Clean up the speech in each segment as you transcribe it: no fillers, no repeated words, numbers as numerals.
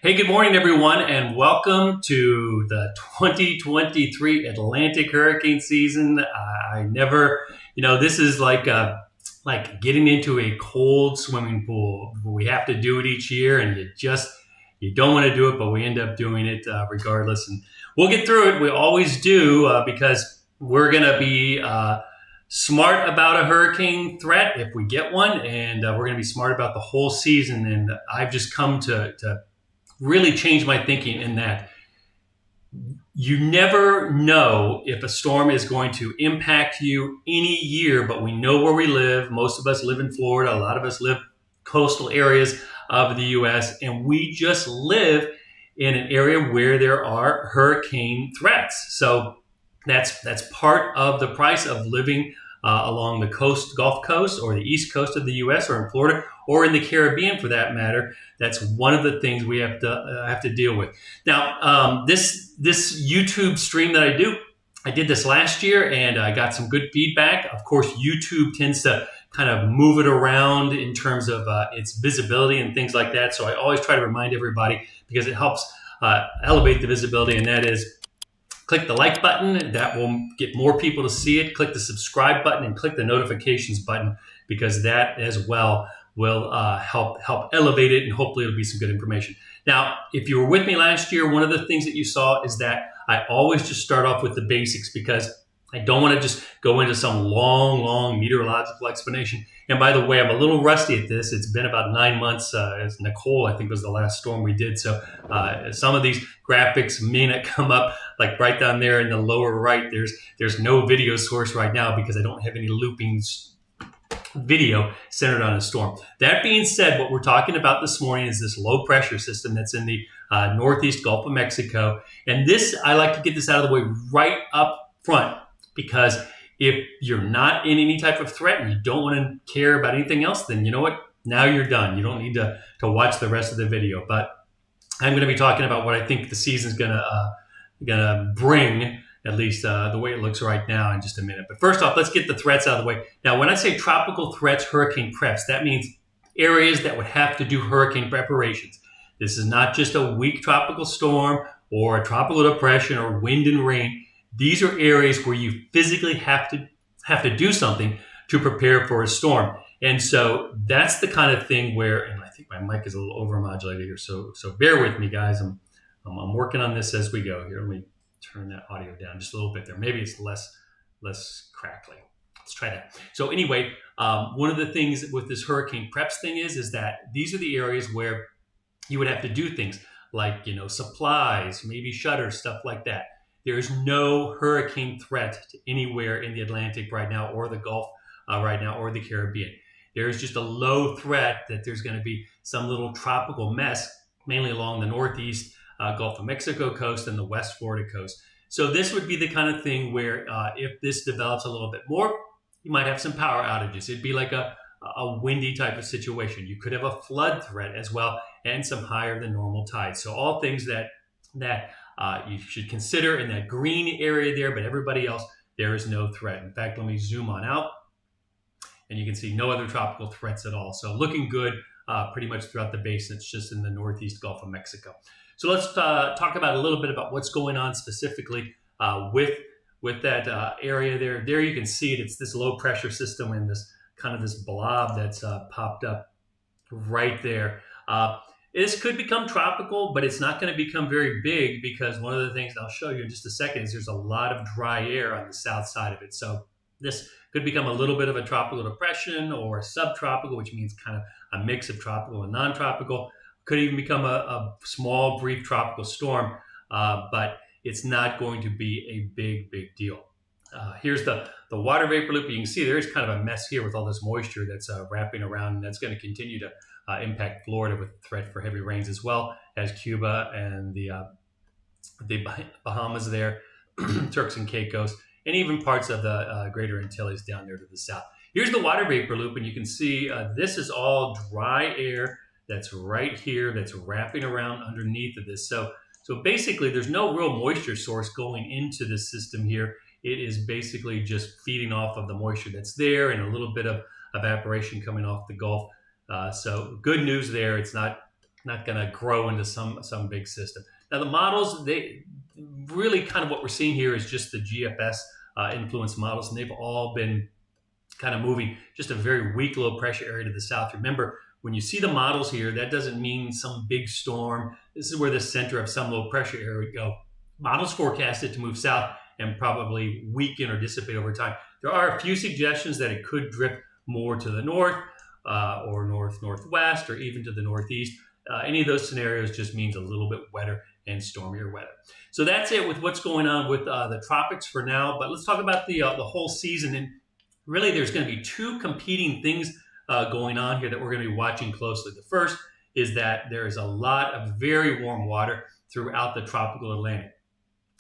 Hey, good morning, everyone, and welcome to the 2023 Atlantic hurricane season. I never, this is like getting into a cold swimming pool. We have to do it each year, and you don't want to do it, but we end up doing it regardless. And we'll get through it. We always do because we're going to be smart about a hurricane threat if we get one, and we're going to be smart about the whole season. And I've just come to really changed my thinking in that you never know if a storm is going to impact you any year, but we know where we live. Most of us live in Florida. A lot of us live coastal areas of the U.S., and we just live in an area where there are hurricane threats. So that's part of the price of living along the Gulf Coast, or the East Coast of the U.S., or in Florida, or in the Caribbean, for that matter. That's one of the things we have to deal with. Now, this YouTube stream that I did this last year, and I got some good feedback. Of course, YouTube tends to kind of move it around in terms of its visibility and things like that. So I always try to remind everybody, because it helps elevate the visibility, and that is, click the like button. That will get more people to see it. Click the subscribe button and click the notifications button, because that as well will help elevate it, and hopefully it'll be some good information. Now, if you were with me last year, one of the things that you saw is that I always just start off with the basics, because I don't want to just go into some long meteorological explanation. And by the way, I'm a little rusty at this. It's been about 9 months. As Nicole, I think, was the last storm we did. So some of these graphics may not come up, like right down there in the lower right. There's no video source right now because I don't have any looping video centered on a storm. That being said, what we're talking about this morning is this low pressure system that's in the northeast Gulf of Mexico. And this, I like to get this out of the way right up front, because if you're not in any type of threat and you don't want to care about anything else, then you know what? Now you're done. You don't need to watch the rest of the video. But I'm going to be talking about what I think the season's gonna bring, at least the way it looks right now, in just a minute. But first off, let's get the threats out of the way. Now, when I say tropical threats, hurricane preps, that means areas that would have to do hurricane preparations. This is not just a weak tropical storm or a tropical depression or wind and rain. These are areas where you physically have to do something to prepare for a storm. And so that's the kind of thing where, and I think my mic is a little overmodulated here, so bear with me, guys. I'm working on this as we go here. Let me turn that audio down just a little bit there. Maybe it's less crackly. Let's try that. So anyway, one of the things with this hurricane preps thing is that these are the areas where you would have to do things like, supplies, maybe shutters, stuff like that. There is no hurricane threat to anywhere in the Atlantic right now, or the Gulf right now, or the Caribbean. There is just a low threat that there's going to be some little tropical mess, mainly along the northeast Gulf of Mexico coast and the West Florida coast. So this would be the kind of thing where if this develops a little bit more, you might have some power outages. It'd be like a windy type of situation. You could have a flood threat as well, and some higher than normal tides. So all things that you should consider in that green area there, but everybody else, there is no threat. In fact, let me zoom on out, and you can see no other tropical threats at all. So looking good pretty much throughout the basin. It's just in the northeast Gulf of Mexico. So let's talk about a little bit about what's going on specifically with that area there. There you can see it. It's this low pressure system and this kind of this blob that's popped up right there. This could become tropical, but it's not going to become very big, because one of the things I'll show you in just a second is there's a lot of dry air on the south side of it. So this could become a little bit of a tropical depression, or a subtropical, which means kind of a mix of tropical and non-tropical. Could even become a small, brief tropical storm, but it's not going to be a big deal. Here's the water vapor loop. You can see there is kind of a mess here with all this moisture that's wrapping around, and that's going to continue to impact Florida with threat for heavy rains, as well as Cuba and the Bahamas there, Turks and Caicos, and even parts of the greater Antilles down there to the south. Here's the water vapor loop, and you can see this is all dry air that's right here that's wrapping around underneath of this. So basically, there's no real moisture source going into this system here. It is basically just feeding off of the moisture that's there, and a little bit of evaporation coming off the Gulf. So good news there. It's not not going to grow into some big system. Now the models, they really kind of what we're seeing here is just the GFS influence models, and they've all been kind of moving just a very weak low pressure area to the south. Remember, when you see the models here, that doesn't mean some big storm. This is where the center of some low pressure area would go. Models forecast it to move south and probably weaken or dissipate over time. There are a few suggestions that it could drift more to the north or northwest or even to the northeast. Any of those scenarios just means a little bit wetter and stormier weather. So that's it with what's going on with the tropics for now. But let's talk about the whole season. And really, there's going to be two competing things going on here that we're going to be watching closely. The first is that there is a lot of very warm water throughout the tropical Atlantic,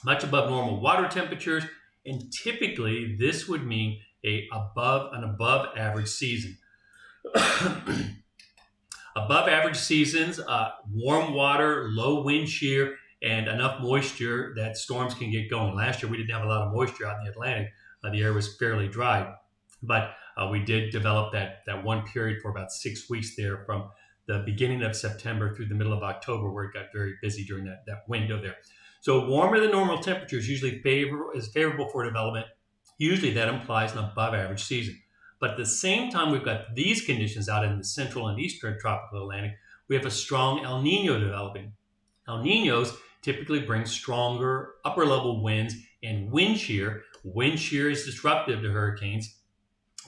much above normal water temperatures, and typically this would mean an above average season. Above average seasons, warm water, low wind shear, and enough moisture that storms can get going. Last year we didn't have a lot of moisture out in the Atlantic. The air was fairly dry. But we did develop that one period for about 6 weeks there from the beginning of September through the middle of October, where it got very busy during that window there. So warmer than normal temperatures usually is favorable for development. Usually that implies an above average season. But at the same time we've got these conditions out in the central and eastern tropical Atlantic, we have a strong El Nino developing. El Ninos typically bring stronger upper level winds and wind shear. Wind shear is disruptive to hurricanes.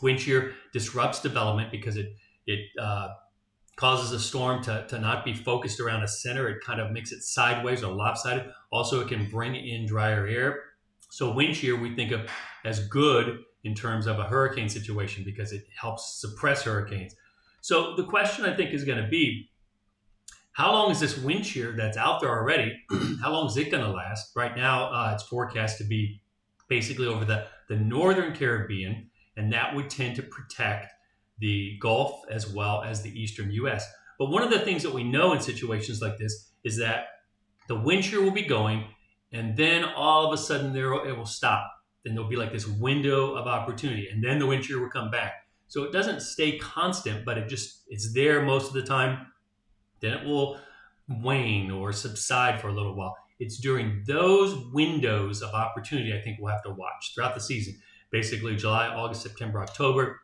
Wind shear disrupts development because it causes a storm to not be focused around a center. It kind of makes it sideways or lopsided. Also, it can bring in drier air. So wind shear we think of as good in terms of a hurricane situation because it helps suppress hurricanes. So the question I think is going to be, how long is this wind shear that's out there already, how long is it going to last? Right now, it's forecast to be basically over the northern Caribbean, and that would tend to protect the Gulf as well as the eastern U.S. But one of the things that we know in situations like this is that the wind shear will be going, and then all of a sudden it will stop. Then there'll be like this window of opportunity, and then the wind shear will come back. So it doesn't stay constant, but it's there most of the time. Then it will wane or subside for a little while. It's during those windows of opportunity I think we'll have to watch throughout the season. Basically July, August, September, October.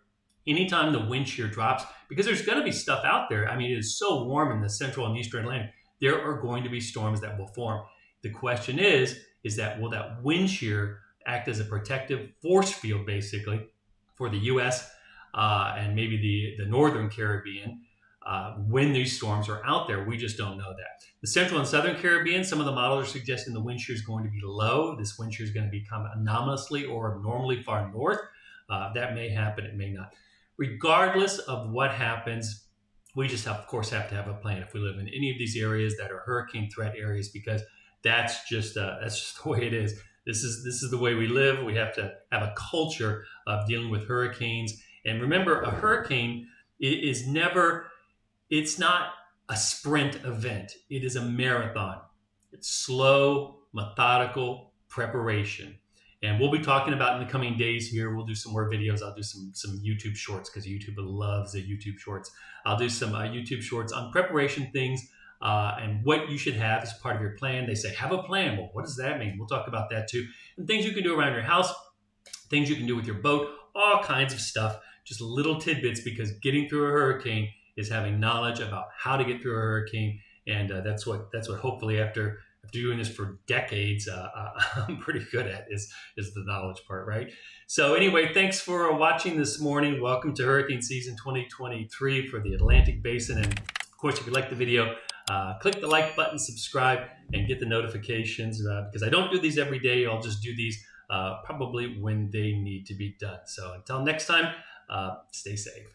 Anytime the wind shear drops, because there's going to be stuff out there. I mean, it is so warm in the central and eastern Atlantic. There are going to be storms that will form. The question is that will that wind shear act as a protective force field, basically, for the U.S. And maybe the northern Caribbean when these storms are out there? We just don't know that. The central and southern Caribbean, some of the models are suggesting the wind shear is going to be low. This wind shear is going to become anomalously or abnormally far north. That may happen, it may not. Regardless of what happens, we just of course have to have a plan if we live in any of these areas that are hurricane threat areas, because that's just the way it is. This is the way we live. We have to have a culture of dealing with hurricanes. And remember, a hurricane it's not a sprint event. It is a marathon. It's slow, methodical preparation. And we'll be talking about in the coming days here. We'll do some more videos. I'll do some YouTube shorts because YouTube loves the YouTube shorts. I'll do some YouTube shorts on preparation things and what you should have as part of your plan. They say, have a plan. Well, what does that mean? We'll talk about that too. And things you can do around your house, things you can do with your boat, all kinds of stuff, just little tidbits, because getting through a hurricane is having knowledge about how to get through a hurricane. And that's what hopefully after doing this for decades, I'm pretty good at is the knowledge part, right? So anyway, thanks for watching this morning. Welcome to hurricane season 2023 for the Atlantic Basin. And of course, if you like the video, click the like button, subscribe, and get the notifications because I don't do these every day. I'll just do these probably when they need to be done. So until next time, stay safe.